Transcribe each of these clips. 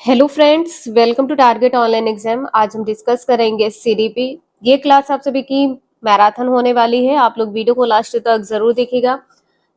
Hello friends, welcome to target online exam. आज हम discuss करेंगे सीडीपी। ये क्लास आप सभी की मैराथन होने वाली है। आप लोग वीडियो को लास्ट तक जरूर देखिएगा।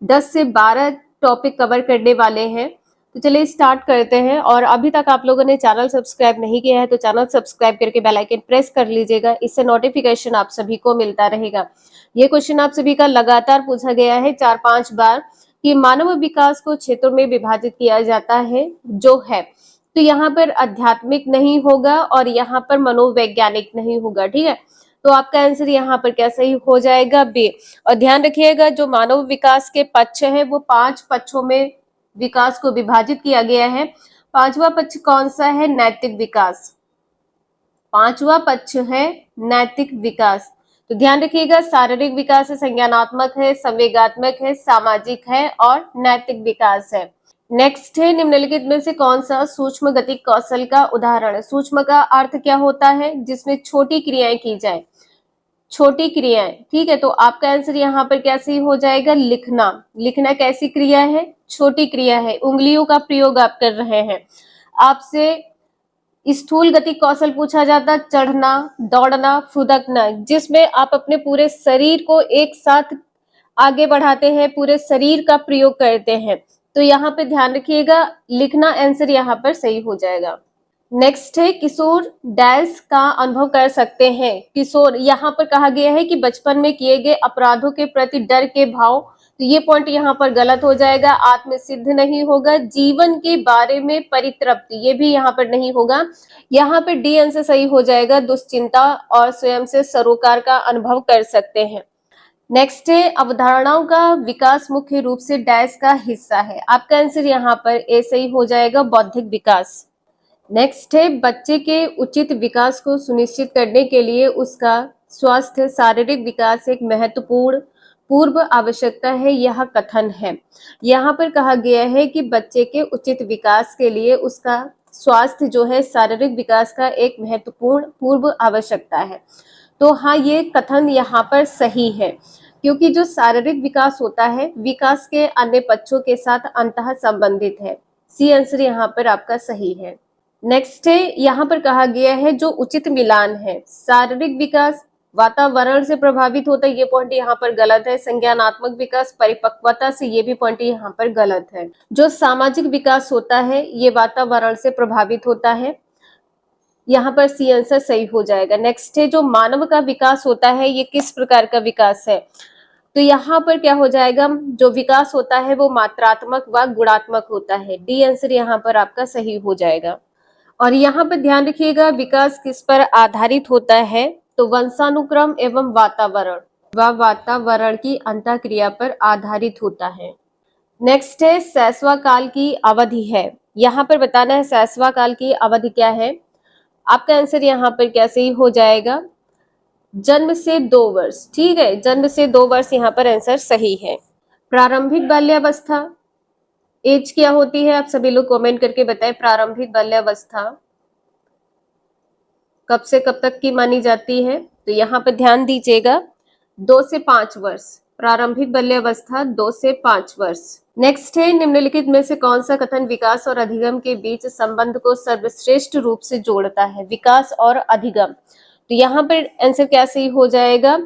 10 से 12 टॉपिक कवर करने वाले हैं। तो चलिए स्टार्ट करते हैं। और अभी तक आप लोगों ने चैनल सब्सक्राइब नहीं किया है तो चैनल सब्सक्राइब करके बेल आइकन प्रेस कर लीजिएगा। इससे नोटिफिकेशन आप सभी को मिलता रहेगा। ये क्वेश्चन आप सभी का लगातार पूछा गया है 4-5 बार कि मानव विकास को क्षेत्रों में विभाजित किया जाता है जो है। तो यहाँ पर आध्यात्मिक नहीं होगा और यहाँ पर मनोवैज्ञानिक नहीं होगा। ठीक है, तो आपका आंसर यहाँ पर क्या सही हो जाएगा? बी। और ध्यान रखिएगा, जो मानव विकास के पक्ष है वो 5 पक्षों में विकास को विभाजित किया गया है। 5वां पक्ष कौन सा है? नैतिक विकास। 5वां पक्ष है नैतिक विकास। तो ध्यान रखिएगा, शारीरिक विकास है, संज्ञानात्मक है, संवेगात्मक है, सामाजिक है और नैतिक विकास है। नेक्स्ट है, निम्नलिखित में से कौन सा सूक्ष्म गतिक कौशल का उदाहरण है? सूक्ष्म का अर्थ क्या होता है? जिसमें छोटी क्रियाएं की जाए, छोटी क्रियाएं। ठीक है, तो आपका आंसर यहाँ पर क्या सही हो जाएगा? लिखना। लिखना कैसी क्रिया है? छोटी क्रिया है। उंगलियों का प्रयोग आप कर रहे हैं। आपसे स्थूल गति कौशल पूछा जाता, चढ़ना, दौड़ना, फुदकना, जिसमें आप अपने पूरे शरीर को एक साथ आगे बढ़ाते हैं, पूरे शरीर का प्रयोग करते हैं। तो यहाँ पे ध्यान रखिएगा, लिखना आंसर यहाँ पर सही हो जाएगा। नेक्स्ट है, किशोर डैश का अनुभव कर सकते हैं। किशोर, यहाँ पर कहा गया है कि बचपन में किए गए अपराधों के प्रति डर के भाव। तो ये पॉइंट यहाँ पर गलत हो जाएगा। आत्म सिद्ध नहीं होगा। जीवन के बारे में परितृप्ति, ये भी यहाँ पर नहीं होगा। यहाँ पर डी आंसर सही हो जाएगा। दुश्चिंता और स्वयं से सरोकार का अनुभव कर सकते हैं। नेक्स्ट है, अवधारणाओं का विकास मुख्य रूप से डैश का हिस्सा है। आपका आंसर यहाँ पर ए सही हो जाएगा, बौद्धिक विकास। नेक्स्ट है, बच्चे के उचित विकास को सुनिश्चित करने के लिए उसका स्वास्थ्य शारीरिक विकास एक महत्वपूर्ण पूर्व आवश्यकता है। यह कथन है। यहाँ पर कहा गया है कि बच्चे के उचित विकास के लिए उसका स्वास्थ्य जो है शारीरिक विकास का एक महत्वपूर्ण पूर्व आवश्यकता है। तो हाँ, ये कथन यहाँ पर सही है, क्योंकि जो शारीरिक विकास होता है विकास के अन्य पक्षों के साथ अंतः संबंधित है। सी आंसर यहाँ पर आपका सही है। नेक्स्ट है, यहाँ पर कहा गया है जो उचित मिलान है। शारीरिक विकास वातावरण से प्रभावित होता है, ये पॉइंट यहाँ पर गलत है। संज्ञानात्मक विकास परिपक्वता से, ये भी पॉइंट यहाँ पर गलत है। जो सामाजिक विकास होता है ये वातावरण से प्रभावित होता है। यहाँ पर सी आंसर सही हो जाएगा। नेक्स्ट है, जो मानव का विकास होता है ये किस प्रकार का विकास है? तो यहाँ पर क्या हो जाएगा? जो विकास होता है वो मात्रात्मक व गुणात्मक होता है। डी आंसर यहाँ पर आपका सही हो जाएगा। और यहाँ पर ध्यान रखिएगा, विकास किस पर आधारित होता है? तो वंशानुक्रम एवं वातावरण की अंतःक्रिया पर आधारित होता है। नेक्स्ट है, शैशव काल की अवधि है। यहाँ पर बताना है शैशव काल की अवधि क्या है। आपका आंसर यहाँ पर क्या सही हो जाएगा? जन्म से 2 वर्ष। ठीक है, जन्म से 2 वर्ष यहाँ पर आंसर सही है। प्रारंभिक बाल्यावस्था एज क्या होती है? आप सभी लोग कमेंट करके बताएं। प्रारंभिक बाल्यावस्था कब से कब तक की मानी जाती है? तो यहाँ पर ध्यान दीजिएगा, 2 से 5 वर्ष। प्रारंभिक बाल्यावस्था 2 से 5 वर्ष। नेक्स्ट है, निम्नलिखित में से कौन सा कथन विकास और अधिगम के बीच संबंध को सर्वश्रेष्ठ रूप से जोड़ता है? विकास और अधिगम। तो यहाँ पर आंसर क्या सही हो जाएगा?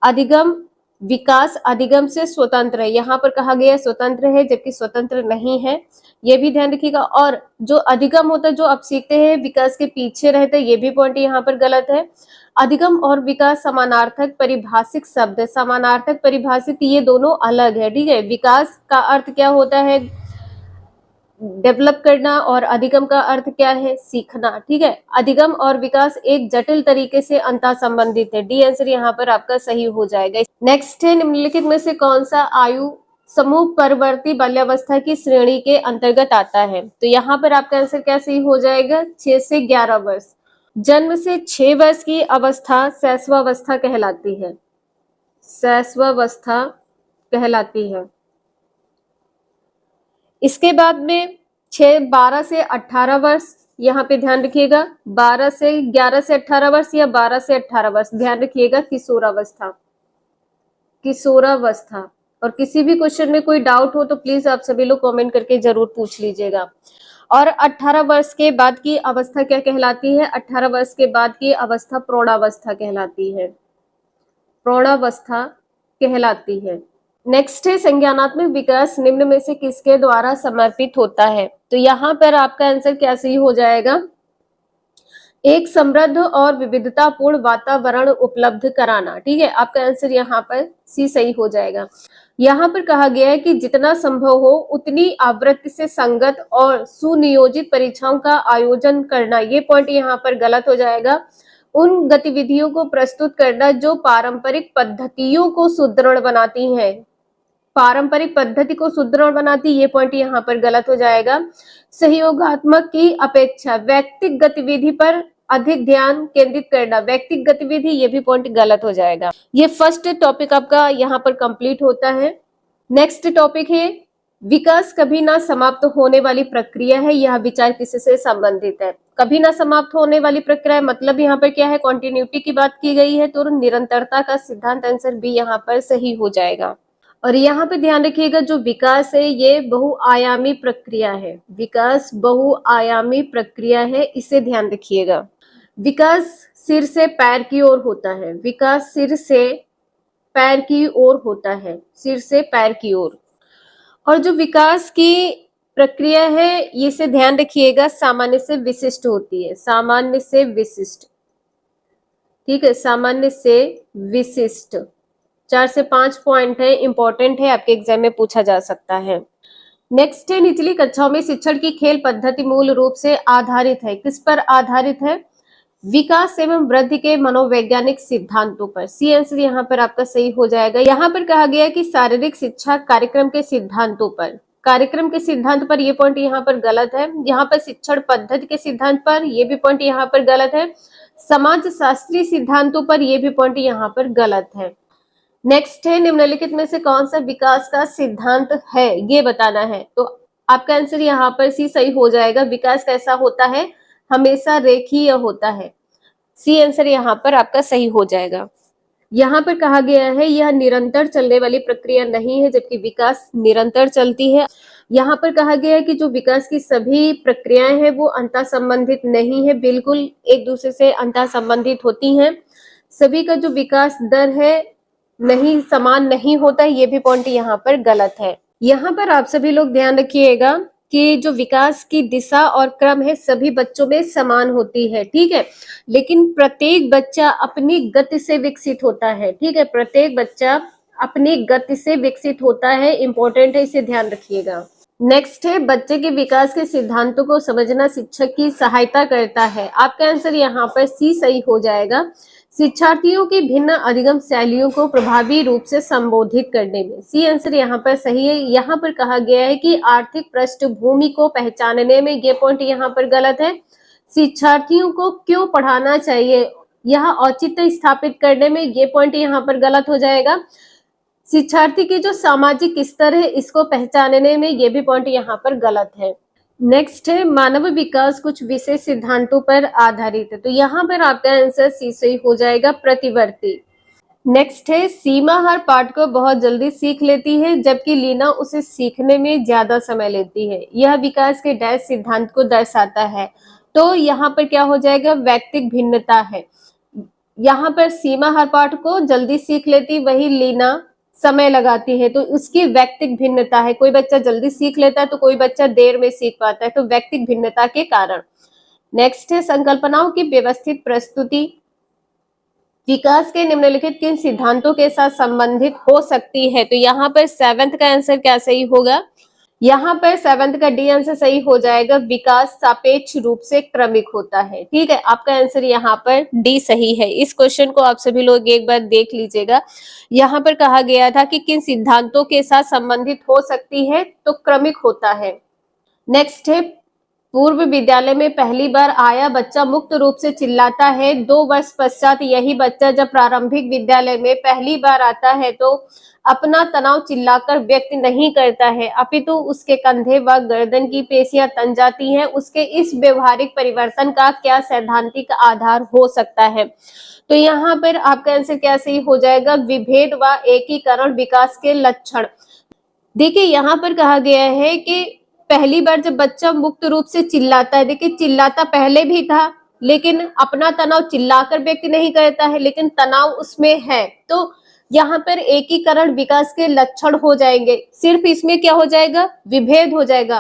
अधिगम। विकास अधिगम से स्वतंत्र है। यहाँ पर कहा गया स्वतंत्र है, जबकि स्वतंत्र नहीं है, ये भी ध्यान रखिएगा। और जो अधिगम होता है, जो आप सीखते हैं विकास के पीछे रहता है, ये भी पॉइंट यहाँ पर गलत है। अधिगम और विकास समानार्थक परिभाषिक शब्द है। समानार्थक परिभाषित ये दोनों अलग है। ठीक है, विकास का अर्थ क्या होता है? डेवलप करना। और अधिगम का अर्थ क्या है? सीखना। ठीक है, अधिगम और विकास एक जटिल तरीके से अंतः संबंधित है। डी आंसर यहाँ पर आपका सही हो जाएगा। नेक्स्ट है, निम्नलिखित में से कौन सा आयु समूह परवर्ती बाल्यावस्था की श्रेणी के अंतर्गत आता है? तो यहाँ पर आपका आंसर क्या सही हो जाएगा? 6 से 11 वर्ष। जन्म से 6 वर्ष की अवस्था शैशवावस्था कहलाती है। शैशवावस्था कहलाती है। इसके बाद में 12 से 18 वर्ष, यहाँ पे ध्यान रखिएगा, 11 से 18 वर्ष या 12 से 18 वर्ष, ध्यान रखिएगा, किशोरावस्था। किशोरावस्था। और किसी भी क्वेश्चन में कोई डाउट हो तो प्लीज आप सभी लोग कमेंट करके जरूर पूछ लीजिएगा। और 18 वर्ष के बाद की अवस्था क्या कहलाती है? 18 वर्ष के बाद की अवस्था प्रौढ़ावस्था कहलाती है, प्रौढ़ावस्था कहलाती है। नेक्स्ट है संज्ञानात्मक विकास निम्न में से किसके द्वारा समर्पित होता है? तो यहाँ पर आपका आंसर क्या सही हो जाएगा? एक समृद्ध और विविधतापूर्ण वातावरण उपलब्ध कराना। ठीक है, आपका आंसर यहाँ पर सी सही हो जाएगा। यहाँ पर कहा गया है कि जितना संभव हो उतनी आवृत्ति से संगत और सुनियोजित परीक्षाओं का आयोजन करना, ये पॉइंट यहाँ पर गलत हो जाएगा। उन गतिविधियों को प्रस्तुत करना जो पारंपरिक पद्धतियों को सुदृढ़ बनाती हैं, पारंपरिक पद्धति को सुदृढ़ बनाती, ये पॉइंट यहाँ पर गलत हो जाएगा। सहयोगात्मक की अपेक्षा व्यक्तिगत गतिविधि पर अधिक ध्यान केंद्रित करना, व्यक्तिगत गतिविधि, ये भी पॉइंट गलत हो जाएगा। ये फर्स्ट टॉपिक आपका यहाँ पर कंप्लीट होता है। नेक्स्ट टॉपिक है विकास कभी ना समाप्त होने वाली प्रक्रिया है, यह विचार किससे संबंधित है? कभी ना समाप्त होने वाली प्रक्रिया मतलब यहाँ पर क्या है? कॉन्टिन्यूटी की बात की गई है, तो निरंतरता का सिद्धांत आंसर भी यहाँ पर सही हो जाएगा। और यहाँ पे ध्यान रखिएगा जो विकास है ये बहुआयामी प्रक्रिया है, विकास बहुआयामी प्रक्रिया है, इसे ध्यान रखिएगा। विकास सिर से पैर की ओर होता है, विकास सिर से पैर की ओर होता है, सिर से पैर की ओर। और जो विकास की प्रक्रिया है इसे ध्यान रखिएगा सामान्य से विशिष्ट होती है, सामान्य से विशिष्ट। ठीक है, सामान्य से विशिष्ट। 4 से 5 पॉइंट है, इंपॉर्टेंट है, आपके एग्जाम में पूछा जा सकता है। नेक्स्ट है निचली कक्षाओं में शिक्षण की खेल पद्धति मूल रूप से आधारित है, किस पर आधारित है? विकास एवं वृद्धि के मनोवैज्ञानिक सिद्धांतों पर। सी आंसर यहाँ पर आपका सही हो जाएगा। यहाँ पर कहा गया कि शारीरिक शिक्षा कार्यक्रम के सिद्धांतों पर, कार्यक्रम के सिद्धांत पर, ये पॉइंट यहाँ पर गलत है। यहाँ पर शिक्षण पद्धति के सिद्धांत पर, ये भी पॉइंट यहाँ पर गलत है। समाज शास्त्रीय सिद्धांतों पर, ये भी पॉइंट यहाँ पर गलत है। नेक्स्ट है निम्नलिखित में से कौन सा विकास का सिद्धांत है, ये बताना है। तो आपका आंसर यहाँ पर सी सही हो जाएगा। विकास कैसा होता है? हमेशा रेखीय होता है। सी आंसर यहाँ पर आपका सही हो जाएगा। यहाँ पर कहा गया है यह निरंतर चलने वाली प्रक्रिया नहीं है, जबकि विकास निरंतर चलती है। यहाँ पर कहा गया है कि जो विकास की सभी प्रक्रियाएं हैं वो अंतः संबंधित नहीं है, बिल्कुल एक दूसरे से अंतः संबंधित होती हैं। सभी का जो विकास दर है नहीं समान नहीं होता है, ये भी पॉइंट यहाँ पर गलत है। यहाँ पर आप सभी लोग ध्यान रखिएगा कि जो विकास की दिशा और क्रम है सभी बच्चों में समान होती है, ठीक है, लेकिन प्रत्येक बच्चा अपनी गति से विकसित होता है। ठीक है, प्रत्येक बच्चा अपनी गति से विकसित होता है, इंपॉर्टेंट है, इसे ध्यान रखिएगा। नेक्स्ट है बच्चे के विकास के सिद्धांतों को समझना शिक्षक की सहायता करता है। आपका आंसर यहाँ पर सी सही हो जाएगा। शिक्षार्थियों की भिन्न अधिगम शैलियों को प्रभावी रूप से संबोधित करने में, सी आंसर यहाँ पर सही है। यहाँ पर कहा गया है कि आर्थिक पृष्ठभूमि को पहचानने में, ये पॉइंट यहाँ पर गलत है। शिक्षार्थियों को क्यों पढ़ाना चाहिए, यह औचित्य स्थापित करने में, ये पॉइंट यहाँ पर गलत हो जाएगा। शिक्षार्थी की जो सामाजिक स्तर है इसको पहचानने में, ये भी पॉइंट यहाँ पर गलत है। नेक्स्ट है मानव विकास कुछ विशेष सिद्धांतों पर आधारित है, तो यहाँ पर आपका आंसर सी सही हो जाएगा, प्रतिवर्ती। नेक्स्ट है सीमा हर पाठ को बहुत जल्दी सीख लेती है जबकि लीना उसे सीखने में ज्यादा समय लेती है, यह विकास के डैश सिद्धांत को दर्शाता है। तो यहाँ पर क्या हो जाएगा? व्यक्तिक भिन्नता है। यहाँ पर सीमा हर पाठ को जल्दी सीख लेती, वही लीना समय लगाती है, तो उसकी व्यक्तिक भिन्नता है। कोई बच्चा जल्दी सीख लेता है तो कोई बच्चा देर में सीख पाता है, तो व्यक्तिक भिन्नता के कारण। नेक्स्ट है संकल्पनाओं की व्यवस्थित प्रस्तुति विकास के निम्नलिखित किन सिद्धांतों के साथ संबंधित हो सकती है? तो यहाँ पर 7th का आंसर क्या सही होगा? यहाँ पर 7th का डी आंसर सही हो जाएगा। विकास सापेक्ष रूप से क्रमिक होता है। ठीक है, आपका आंसर यहाँ पर डी सही है। इस क्वेश्चन को आप सभी लोग एक बार देख लीजिएगा। यहाँ पर कहा गया था कि किन सिद्धांतों के साथ संबंधित हो सकती है, तो क्रमिक होता है। नेक्स्ट है पूर्व विद्यालय में पहली बार आया बच्चा मुक्त रूप से चिल्लाता है, 2 वर्ष पश्चात यही बच्चा जब प्रारंभिक विद्यालय में पहली बार आता है तो अपना तनाव चिल्लाकर व्यक्त नहीं करता है, अपितु उसके कंधे व गर्दन की पेशियां तन जाती हैं। उसके इस व्यवहारिक परिवर्तन का क्या सैद्धांतिक आधार हो सकता है? तो यहाँ पर आपका आंसर क्या सही हो जाएगा? विभेद व एकीकरण विकास के लक्षण। देखिए यहाँ पर कहा गया है कि पहली बार जब बच्चा मुक्त रूप से चिल्लाता है, देखिए चिल्लाता पहले भी था, लेकिन अपना तनाव चिल्लाकर व्यक्त नहीं करता है, लेकिन तनाव उसमें है। तो यहाँ पर एकीकरण विकास के लक्षण हो जाएंगे। सिर्फ इसमें क्या हो जाएगा, विभेद हो जाएगा,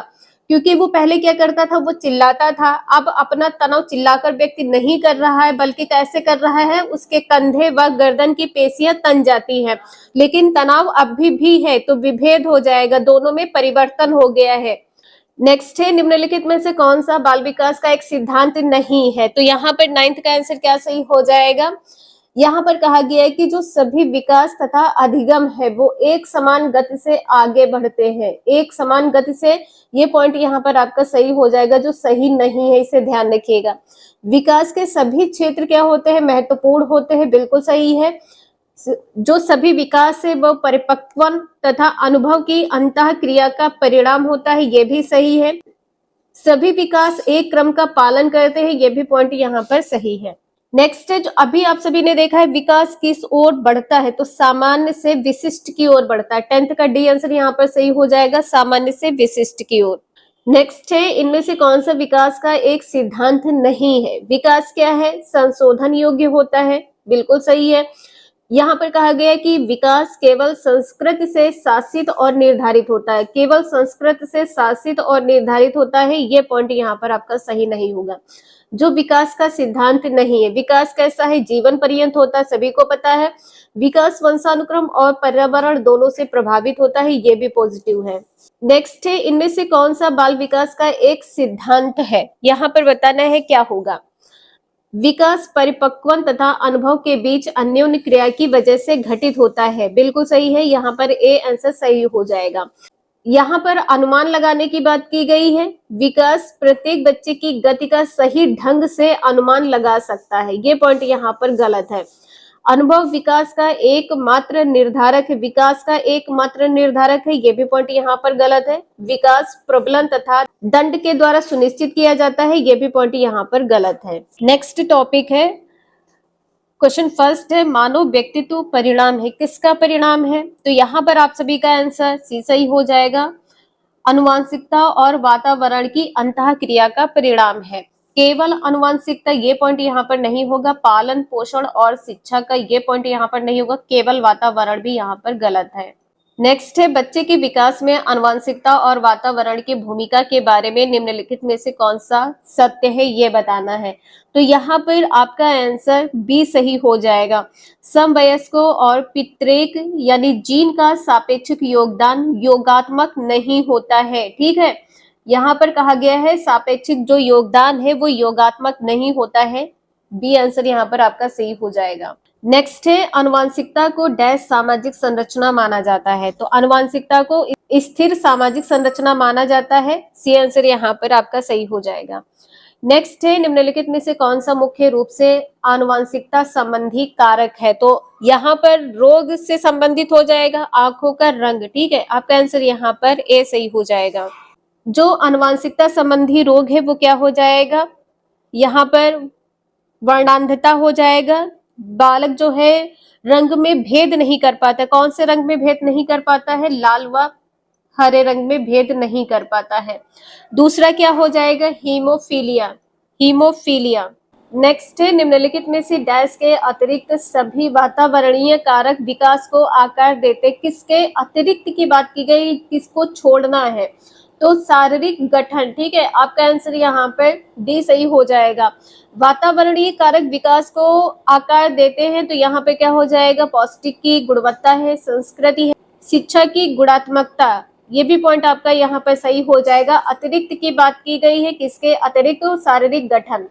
क्योंकि वो पहले क्या करता था, वो चिल्लाता था, अब अपना तनाव चिल्लाकर व्यक्त नहीं कर रहा है, बल्कि कैसे कर रहा है, उसके कंधे व गर्दन की पेशियां तन जाती हैं, लेकिन तनाव अभी भी है, तो विभेद हो जाएगा, दोनों में परिवर्तन हो गया है। नेक्स्ट है, निम्नलिखित में से कौन सा बाल विकास का एक सिद्धांत नहीं है? तो यहाँ पर 9th का आंसर क्या सही हो जाएगा? यहाँ पर कहा गया है कि जो सभी विकास तथा अधिगम है वो एक समान गति से आगे बढ़ते हैं, एक समान गति से। ये पॉइंट यहाँ पर आपका सही हो जाएगा, जो सही नहीं है इसे ध्यान रखिएगा। विकास के सभी क्षेत्र क्या होते हैं, महत्वपूर्ण होते हैं, बिल्कुल सही है। जो सभी विकास है वो परिपक्वन तथा अनुभव की अंतः क्रिया का परिणाम होता है, ये भी सही है। सभी विकास एक क्रम का पालन करते हैं, ये भी पॉइंट यहाँ पर सही है। नेक्स्ट है, जो अभी आप सभी ने देखा है, विकास किस ओर बढ़ता है? तो सामान्य से विशिष्ट की ओर बढ़ता है। 10th का डी आंसर यहाँ पर सही हो जाएगा, सामान्य से विशिष्ट की ओर। नेक्स्ट है, इनमें से कौन सा विकास का एक सिद्धांत नहीं है? विकास क्या है, संशोधन योग्य होता है, बिल्कुल सही है। यहाँ पर कहा गया है कि विकास केवल संस्कृत से शासित और निर्धारित होता है, केवल संस्कृत से शासित और निर्धारित होता है, ये पॉइंट यहाँ पर आपका सही नहीं होगा। जो विकास का सिद्धांत नहीं है, विकास कैसा है, जीवन पर्यंत होता है, सभी को पता है। विकास वंशानुक्रम और पर्यावरण दोनों से प्रभावित होता है, ये भी पॉजिटिव है। नेक्स्ट है, इनमें से कौन सा बाल विकास का एक सिद्धांत है? यहाँ पर बताना है क्या होगा। विकास परिपक्वन तथा अनुभव के बीच अन्योन्य क्रिया की वजह से घटित होता है, बिल्कुल सही है, यहाँ पर ए आंसर सही हो जाएगा। यहाँ पर अनुमान लगाने की बात की गई है। विकास प्रत्येक बच्चे की गति का सही ढंग से अनुमान लगा सकता है, ये पॉइंट यहाँ पर गलत है। अनुभव विकास का एकमात्र निर्धारक है, विकास का एकमात्र निर्धारक है, ये भी पॉइंट यहाँ पर गलत है। विकास प्रबलन तथा दंड के द्वारा सुनिश्चित किया जाता है, ये भी पॉइंट यहाँ पर गलत है। नेक्स्ट टॉपिक है, क्वेश्चन फर्स्ट है, मानव व्यक्तित्व परिणाम है, किसका परिणाम है? तो यहाँ पर आप सभी का आंसर सी सही हो जाएगा, अनुवांशिकता और वातावरण की अंतः क्रिया का परिणाम है। केवल अनुवांशिकता, ये पॉइंट यहाँ पर नहीं होगा। पालन पोषण और शिक्षा का, ये पॉइंट यहाँ पर नहीं होगा। केवल वातावरण भी यहाँ पर गलत है। नेक्स्ट है, बच्चे के विकास में अनुवांशिकता और वातावरण की भूमिका के बारे में निम्नलिखित में से कौन सा सत्य है, ये बताना है। तो यहाँ पर आपका आंसर बी सही हो जाएगा। समवयस्कों और पितृक यानी जीन का सापेक्षिक योगदान योगात्मक नहीं होता है, ठीक है। यहाँ पर कहा गया है सापेक्षिक जो योगदान है वो योगात्मक नहीं होता है, बी आंसर यहाँ पर आपका सही हो जाएगा। नेक्स्ट है, अनुवांशिकता को डैश सामाजिक संरचना माना जाता है। तो अनुवांशिकता को स्थिर सामाजिक संरचना माना जाता है, सी आंसर यहाँ पर आपका सही हो जाएगा। नेक्स्ट है, निम्नलिखित में से कौन सा मुख्य रूप से आनुवांशिकता संबंधी कारक है? तो यहाँ पर रोग से संबंधित हो जाएगा, आंखों का रंग, ठीक है। आपका आंसर यहाँ पर ए सही हो जाएगा। जो आनुवांशिकता संबंधी रोग है वो क्या हो जाएगा, यहाँ पर वर्णांधता हो जाएगा। बालक जो है रंग में भेद नहीं कर पाता, कौन से रंग में भेद नहीं कर पाता है, लाल व हरे रंग में भेद नहीं कर पाता है। दूसरा क्या हो जाएगा, हीमोफीलिया, हीमोफीलिया। नेक्स्ट है, निम्नलिखित में से डैश के अतिरिक्त सभी वातावरणीय कारक विकास को आकार देते, किसके अतिरिक्त की बात की गई, किसको छोड़ना है? तो शारीरिक गठन, ठीक है। आपका आंसर यहाँ पर डी सही हो जाएगा। वातावरणीय कारक विकास को आकार देते हैं, तो यहाँ पे क्या हो जाएगा, पौष्टिक की गुणवत्ता है, संस्कृति है, शिक्षा की गुणात्मकता, ये भी पॉइंट आपका यहाँ पर सही हो जाएगा। अतिरिक्त की बात की गई है, किसके अतिरिक्त, शारीरिक गठन।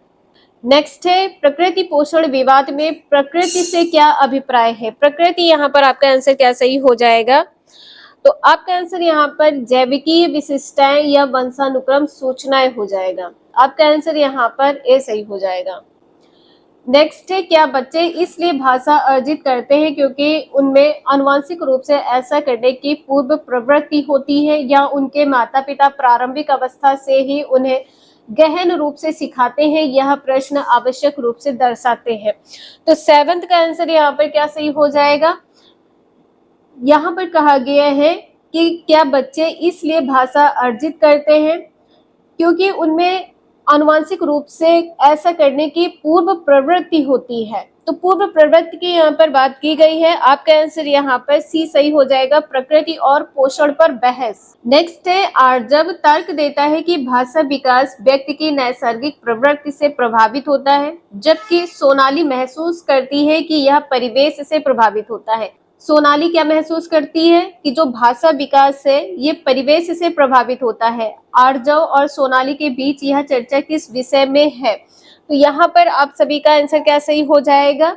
नेक्स्ट है, प्रकृति पोषण विवाद में प्रकृति से क्या अभिप्राय है? प्रकृति, यहाँ पर आपका आंसर क्या सही हो जाएगा? तो आपका आंसर यहाँ पर जैविकीय विशिष्टताएं या वंशानुक्रम सूचनाएं हो जाएगा। आपका आंसर यहाँ पर ए सही हो जाएगा। नेक्स्ट है, क्या बच्चे इसलिए भाषा अर्जित करते हैं क्योंकि उनमें आनुवांशिक रूप से ऐसा करने की पूर्व प्रवृत्ति होती है, या उनके माता पिता प्रारंभिक अवस्था से ही उन्हें गहन रूप से सिखाते हैं? यह प्रश्न आवश्यक रूप से दर्शाते हैं। तो 7th का आंसर यहाँ पर क्या सही हो जाएगा? यहाँ पर कहा गया है कि क्या बच्चे इसलिए भाषा अर्जित करते हैं क्योंकि उनमें आनुवंशिक रूप से ऐसा करने की पूर्व प्रवृत्ति होती है। तो पूर्व प्रवृत्ति की यहाँ पर बात की गई है। आपका आंसर यहाँ पर सी सही हो जाएगा, प्रकृति और पोषण पर बहस। नेक्स्ट है आर्जव तर्क देता है कि भाषा विकास व्यक्ति की नैसर्गिक प्रवृत्ति से प्रभावित होता है, जबकि सोनाली महसूस करती है कि यह परिवेश से प्रभावित होता है। सोनाली क्या महसूस करती है कि जो भाषा विकास है ये परिवेश से प्रभावित होता है। आर्जव और सोनाली के बीच यह चर्चा किस विषय में है? तो यहाँ पर आप सभी का आंसर क्या सही हो जाएगा?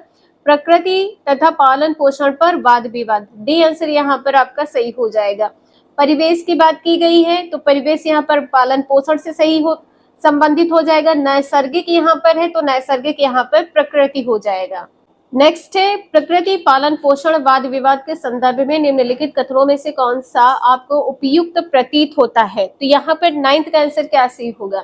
प्रकृति तथा पालन पोषण पर वाद विवाद। डी आंसर यहाँ पर आपका सही हो जाएगा। परिवेश की बात की गई है तो परिवेश यहाँ पर पालन पोषण से सही हो संबंधित हो जाएगा। नैसर्गिक यहाँ पर है तो नैसर्गिक यहाँ पर प्रकृति हो जाएगा। नेक्स्ट है प्रकृति पालन पोषण वाद विवाद के संदर्भ में निम्नलिखित कथनों में से कौन सा आपको उपयुक्त प्रतीत होता है? तो यहाँ पर 9th का आंसर क्या सही होगा?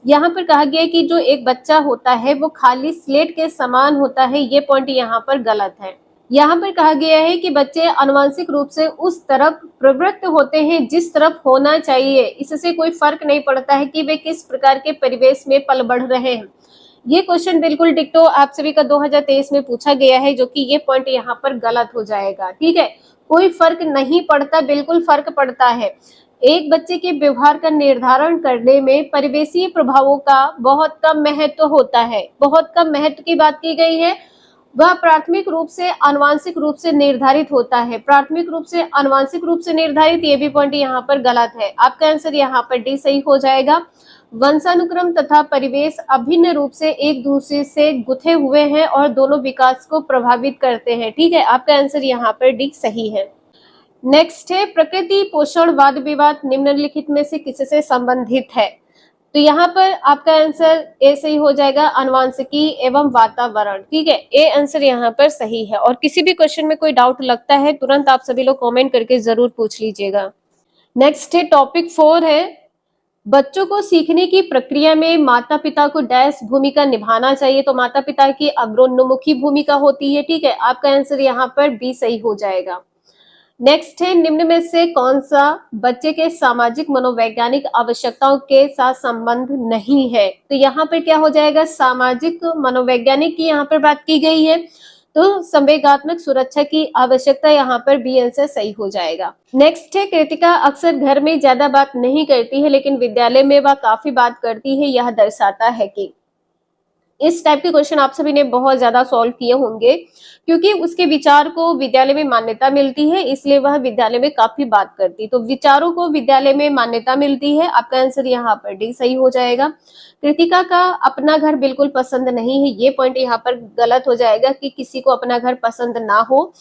यहाँ पर कहा गया है कि जो एक बच्चा होता है वो खाली स्लेट के समान होता है, ये पॉइंट यहाँ पर गलत है। यहाँ पर कहा गया है कि बच्चे आनुवंशिक रूप से उस तरफ प्रवृत्त होते हैं जिस तरफ होना चाहिए। इससे कोई फर्क नहीं पड़ता है कि वे किस प्रकार के परिवेश में पल बढ़ रहे हैं। ये क्वेश्चन बिल्कुल डिक्टो आप सभी का 2023 में पूछा गया है, जो कि ये पॉइंट यहाँ पर गलत हो जाएगा। ठीक है, कोई फर्क नहीं पड़ता, बिल्कुल फर्क पड़ता है। एक बच्चे के व्यवहार का निर्धारण करने में परिवेशीय प्रभावों का बहुत कम महत्व होता है। बहुत कम महत्व की बात की गई है। वह प्राथमिक रूप से आनुवंशिक रूप से निर्धारित होता है। प्राथमिक रूप से आनुवंशिक रूप से निर्धारित, ये भी पॉइंट यहाँ पर गलत है। आपका आंसर यहाँ पर डी सही हो जाएगा। वंशानुक्रम तथा परिवेश अभिन्न रूप से एक दूसरे से गुथे हुए हैं और दोनों विकास को प्रभावित करते हैं। ठीक है, आपका आंसर यहाँ पर डी सही है। नेक्स्ट है प्रकृति पोषण वाद विवाद निम्नलिखित में से किससे संबंधित है? तो यहाँ पर आपका आंसर ए सही हो जाएगा, आनुवंशिकी एवं वातावरण। ठीक है, ए आंसर यहाँ पर सही है। और किसी भी क्वेश्चन में कोई डाउट लगता है तुरंत आप सभी लोग कमेंट करके जरूर पूछ लीजिएगा। नेक्स्ट है टॉपिक 4 है बच्चों को सीखने की प्रक्रिया में माता पिता को डैश भूमिका निभाना चाहिए। तो माता पिता की अग्रोन्मुखी भूमिका होती है। ठीक है, आपका आंसर यहाँ पर बी सही हो जाएगा। नेक्स्ट है निम्न में से कौन सा बच्चे के सामाजिक मनोवैज्ञानिक आवश्यकताओं के साथ संबंध नहीं है? तो यहाँ पर क्या हो जाएगा? सामाजिक मनोवैज्ञानिक की यहाँ पर बात की गई है, तो संवेगात्मक सुरक्षा की आवश्यकता यहाँ पर बी आंसर सही हो जाएगा। नेक्स्ट है कृतिका अक्सर घर में ज्यादा बात नहीं करती है लेकिन विद्यालय में वह काफी बात करती है, यह दर्शाता है कि। इस टाइप के क्वेश्चन आप सभी ने बहुत ज्यादा सॉल्व किए होंगे क्योंकि उसके विचार को विद्यालय में मान्यता मिलती है, इसलिए वह विद्यालय में काफी बात करती है। तो विचारों को विद्यालय में मान्यता मिलती है। आपका आंसर यहाँ पर डी सही हो जाएगा। कृतिका का अपना घर बिल्कुल पसंद नहीं है, ये पॉइंट यहाँ पर गलत हो जाएगा कि किसी को अपना घर पसंद ना हो।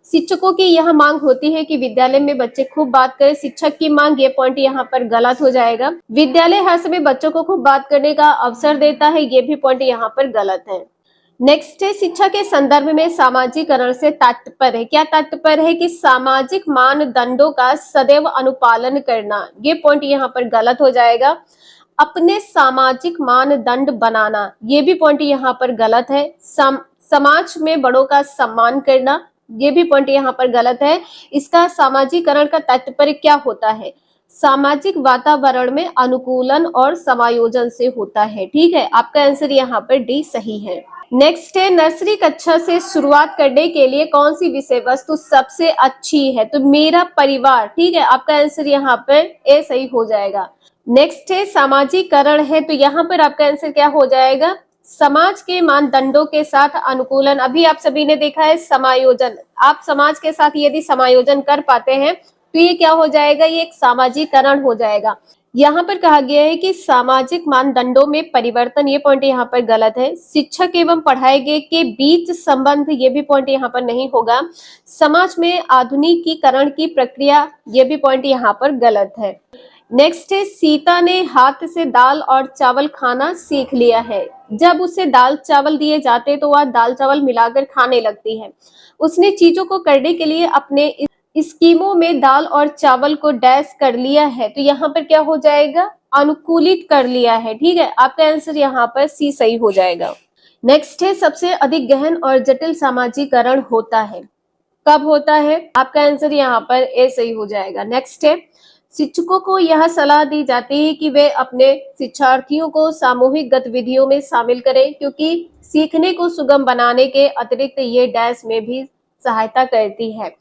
शिक्षकों की यह मांग होती है कि विद्यालय में बच्चे खूब बात करें, शिक्षक की मांग, ये पॉइंट यहाँ पर गलत हो जाएगा। विद्यालय हर समय बच्चों को खूब बात करने का अवसर देता है, ये भी पॉइंट यहाँ पर गलत है। नेक्स्ट है शिक्षा के संदर्भ में सामाजिकरण से तात्पर्य है। क्या तात्पर्य है? कि सामाजिक मानदंडों का सदैव अनुपालन करना, ये पॉइंट यहाँ पर गलत हो जाएगा। अपने सामाजिक मानदंड बनाना, ये भी पॉइंट यहाँ पर गलत है। समाज में बड़ों का सम्मान करना, ये भी पॉइंट यहाँ पर गलत है। इसका सामाजिकरण का तात्पर्य क्या होता है? सामाजिक वातावरण में अनुकूलन और समायोजन से होता है। ठीक है, आपका आंसर यहाँ पर डी सही है। नेक्स्ट है नर्सरी कक्षा से शुरुआत करने के लिए कौन सी विषय वस्तु सबसे अच्छी है? तो मेरा परिवार। ठीक है, आपका आंसर यहाँ पर ए सही हो जाएगा। नेक्स्ट है सामाजिकरण है, तो यहाँ पर आपका आंसर क्या हो जाएगा? समाज के मानदंडों के साथ अनुकूलन। अभी आप सभी ने देखा है समायोजन। आप समाज के साथ यदि समायोजन कर पाते हैं तो ये क्या हो जाएगा? ये एक सामाजिकरण हो जाएगा। यहाँ पर कहा गया है कि सामाजिक मानदंडों में परिवर्तन, ये पॉइंट यहाँ पर गलत है। शिक्षक एवं पढ़ाए गए के बीच संबंध, ये भी पॉइंट यहाँ पर नहीं होगा। समाज में आधुनिकीकरण की प्रक्रिया, ये भी पॉइंट यहाँ पर गलत है। नेक्स्ट है सीता ने हाथ से दाल और चावल खाना सीख लिया है। जब उसे दाल चावल दिए जाते तो वह दाल चावल मिलाकर खाने लगती है। उसने चीजों को करने के लिए अपने स्कीमों में दाल और चावल को डैश कर लिया है। तो यहाँ पर क्या हो जाएगा? अनुकूलित कर लिया है। ठीक है, आपका आंसर यहाँ पर सी सही हो जाएगा। नेक्स्ट है सबसे अधिक गहन और जटिल सामाजिकरण होता है। कब होता है? आपका आंसर यहाँ पर ए सही हो जाएगा। नेक्स्ट है, शिक्षकों को यह सलाह दी जाती है कि वे अपने शिक्षार्थियों को सामूहिक गतिविधियों में शामिल करें क्योंकि सीखने को सुगम बनाने के अतिरिक्त ये डैश में भी सहायता करती है।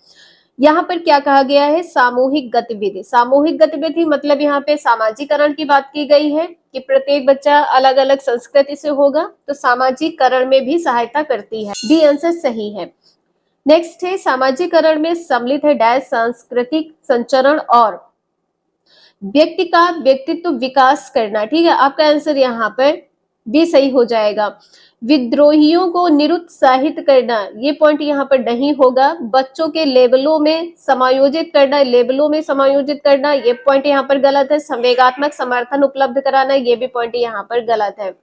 यहाँ पर क्या कहा गया है? सामूहिक गतिविधि। सामूहिक गतिविधि मतलब यहाँ पे सामाजिकरण की बात की गई है कि प्रत्येक बच्चा अलग अलग संस्कृति से होगा, तो सामाजिकरण में भी सहायता करती है। बी आंसर सही है। नेक्स्ट है, सामाजिकरण में सम्मिलित है डैश सांस्कृतिक संचरण और व्यक्ति का व्यक्तित्व विकास करना। ठीक है, आपका आंसर यहाँ पर भी सही हो जाएगा। विद्रोहियों को निरुत्साहित करना, ये पॉइंट यहाँ पर नहीं होगा। बच्चों के लेबलों में समायोजित करना, लेबलों में समायोजित करना, ये पॉइंट यहाँ पर गलत है। संवेगात्मक समर्थन उपलब्ध कराना, ये भी पॉइंट यहाँ पर गलत है।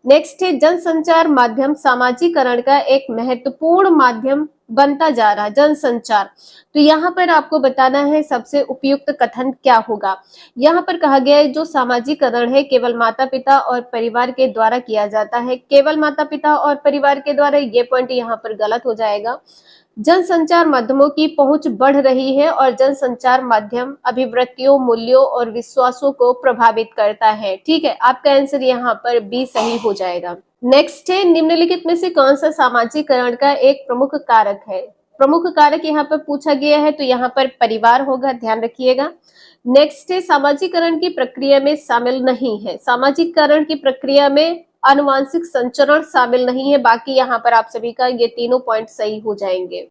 नेक्स्ट है, जनसंचार माध्यम सामाजिकरण का एक महत्वपूर्ण माध्यम बनता जा रहा है। जनसंचार, तो यहाँ पर आपको बताना है सबसे उपयुक्त कथन क्या होगा। यहाँ पर कहा गया है जो सामाजिकरण है केवल माता पिता और परिवार के द्वारा किया जाता है। केवल माता पिता और परिवार के द्वारा, ये पॉइंट यहाँ पर गलत हो जाएगा। जनसंचार माध्यमों की पहुंच बढ़ रही है और जनसंचार माध्यम अभिवृत्तियों, मूल्यों और विश्वासों को प्रभावित करता है। ठीक है, आपका आंसर यहाँ पर बी सही हो जाएगा। नेक्स्ट है, निम्नलिखित में से कौन सा सामाजिकरण का एक प्रमुख कारक है? प्रमुख कारक यहाँ पर पूछा गया है, तो यहाँ पर परिवार होगा, ध्यान रखिएगा। नेक्स्ट है, सामाजिकरण की प्रक्रिया में शामिल नहीं है। सामाजिकरण की प्रक्रिया में आनुवांशिक संचरण शामिल नहीं है। बाकी यहाँ पर आप सभी का ये तीनों पॉइंट सही हो जाएंगे।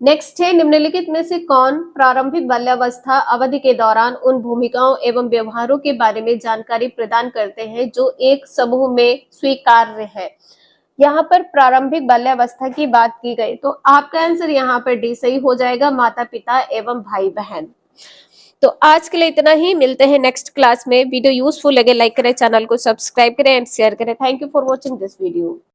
नेक्स्ट है, निम्नलिखित में से कौन प्रारंभिक बाल्यावस्था अवधि के दौरान उन भूमिकाओं एवं व्यवहारों के बारे में जानकारी प्रदान करते हैं जो एक समूह में स्वीकार्य है? यहाँ पर प्रारंभिक बाल्यावस्था की बात की गई, तो आपका आंसर यहाँ पर डी सही हो जाएगा, माता पिता एवं भाई बहन। तो आज के लिए इतना ही, मिलते हैं नेक्स्ट क्लास में। वीडियो यूजफुल लगे लाइक करें, चैनल को सब्सक्राइब करें एंड शेयर करें। Thank you for watching this video.